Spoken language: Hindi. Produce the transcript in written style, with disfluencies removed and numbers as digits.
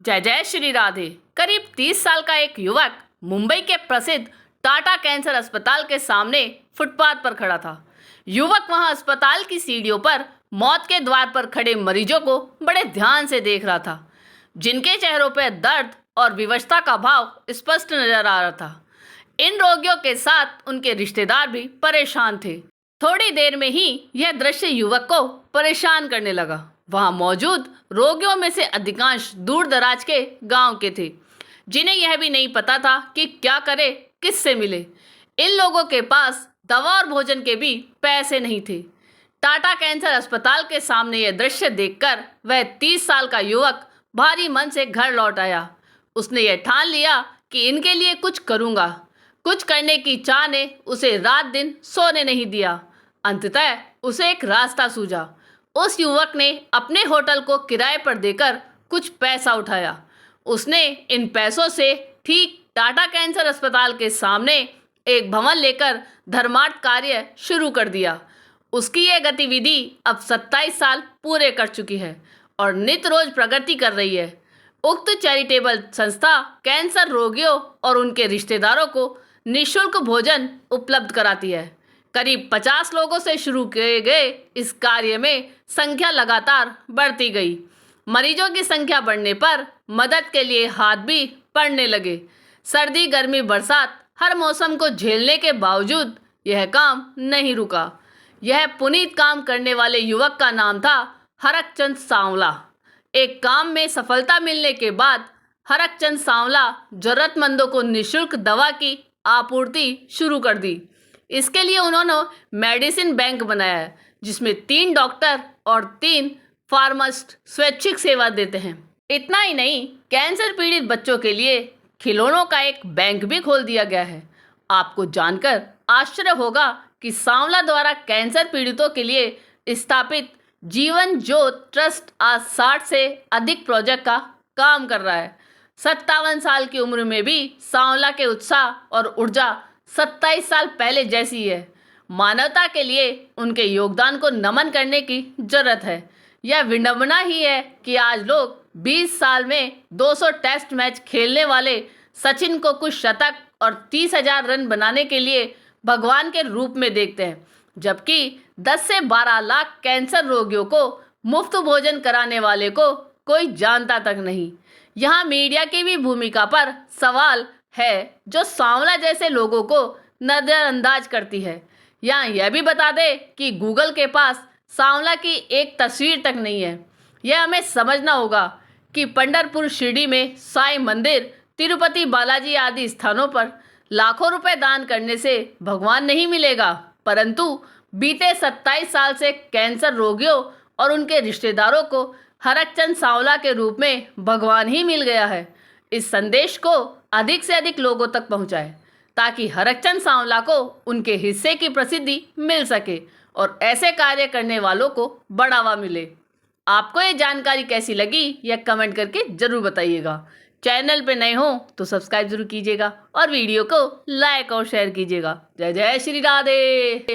जय जय श्री राधे। करीब 30 साल का एक युवक मुंबई के प्रसिद्ध टाटा कैंसर अस्पताल के सामने फुटपाथ पर खड़ा था। युवक वहां अस्पताल की सीढ़ियों पर मौत के द्वार पर खड़े मरीजों को बड़े ध्यान से देख रहा था, जिनके चेहरों पर दर्द और विवशता का भाव स्पष्ट नजर आ रहा था। इन रोगियों के साथ उनके रिश्तेदार भी परेशान थे। थोड़ी देर में ही यह दृश्य युवक को परेशान करने लगा। वहां मौजूद रोगियों में से अधिकांश दूर दराज के गांव के थे, जिन्हें यह भी नहीं पता था कि क्या करे, किससे मिले। इन लोगों के पास दवा और भोजन के भी पैसे नहीं थे। टाटा कैंसर अस्पताल के सामने यह दृश्य देखकर वह 30 साल का युवक भारी मन से घर लौट आया। उसने यह ठान लिया कि इनके लिए कुछ करूंगा। कुछ करने की चाह ने उसे रात दिन सोने नहीं दिया। अंततः उसे एक रास्ता सूझा। उस युवक ने अपने होटल को किराए पर देकर कुछ पैसा उठाया। उसने इन पैसों से ठीक टाटा कैंसर अस्पताल के सामने एक भवन लेकर धर्मार्थ कार्य शुरू कर दिया। उसकी यह गतिविधि अब 27 साल पूरे कर चुकी है और नित्य रोज प्रगति कर रही है। उक्त चैरिटेबल संस्था कैंसर रोगियों और उनके रिश्तेदारों को निःशुल्क भोजन उपलब्ध कराती है। करीब 50 लोगों से शुरू किए गए इस कार्य में संख्या लगातार बढ़ती गई। मरीजों की संख्या बढ़ने पर मदद के लिए हाथ भी बढ़ने लगे। सर्दी, गर्मी, बरसात हर मौसम को झेलने के बावजूद यह काम नहीं रुका। यह पुनीत काम करने वाले युवक का नाम था हरकचंद सांवला। एक काम में सफलता मिलने के बाद हरकचंद सांवला जरूरतमंदों को निःशुल्क दवा की आपूर्ति शुरू कर दी। इसके लिए उन्होंने मेडिसिन बैंक बनाया है, जिसमें 3 डॉक्टर और 3 फार्मासिस्ट स्वैच्छिक सेवा देते हैं। इतना ही नहीं, कैंसर पीड़ित बच्चों के लिए खिलौनों का एक बैंक भी खोल दिया गया है। आपको जानकर आश्चर्य होगा कि सांवला द्वारा कैंसर पीड़ितों के लिए स्थापित जीवन ज्योत ट्रस्ट आज 60 से अधिक प्रोजेक्ट का काम कर रहा है। 57 साल की उम्र में भी सांवला के उत्साह और ऊर्जा 27 साल पहले जैसी है। मानवता के लिए उनके योगदान को नमन करने की जरूरत है। यह विडंबना ही है कि आज लोग 20 साल में 200 टेस्ट मैच खेलने वाले सचिन को कुछ शतक और 30,000 रन बनाने के लिए भगवान के रूप में देखते हैं, जबकि 10 से 12 लाख कैंसर रोगियों को मुफ्त भोजन कराने वाले को कोई जानता तक नहीं। यहाँ मीडिया की भी भूमिका पर सवाल है, जो सांवला जैसे लोगों को नजरअंदाज करती है। यहाँ यह भी बता दे कि गूगल के पास सांवला की एक तस्वीर तक नहीं है। यह हमें समझना होगा कि पंढरपुर, शिरडी में साईं मंदिर, तिरुपति बालाजी आदि स्थानों पर लाखों रुपए दान करने से भगवान नहीं मिलेगा, परंतु बीते 27 साल से कैंसर रोगियों और उनके रिश्तेदारों को हरकचंद सांवला के रूप में भगवान ही मिल गया है। इस संदेश को अधिक से अधिक लोगों तक पहुंचाएं, ताकि हरकचंद सांवला को उनके हिस्से की प्रसिद्धि मिल सके और ऐसे कार्य करने वालों को बढ़ावा मिले। आपको ये जानकारी कैसी लगी, यह कमेंट करके जरूर बताइएगा। चैनल पे नए हो तो सब्सक्राइब जरूर कीजिएगा और वीडियो को लाइक और शेयर कीजिएगा। जय जय श्री राधे।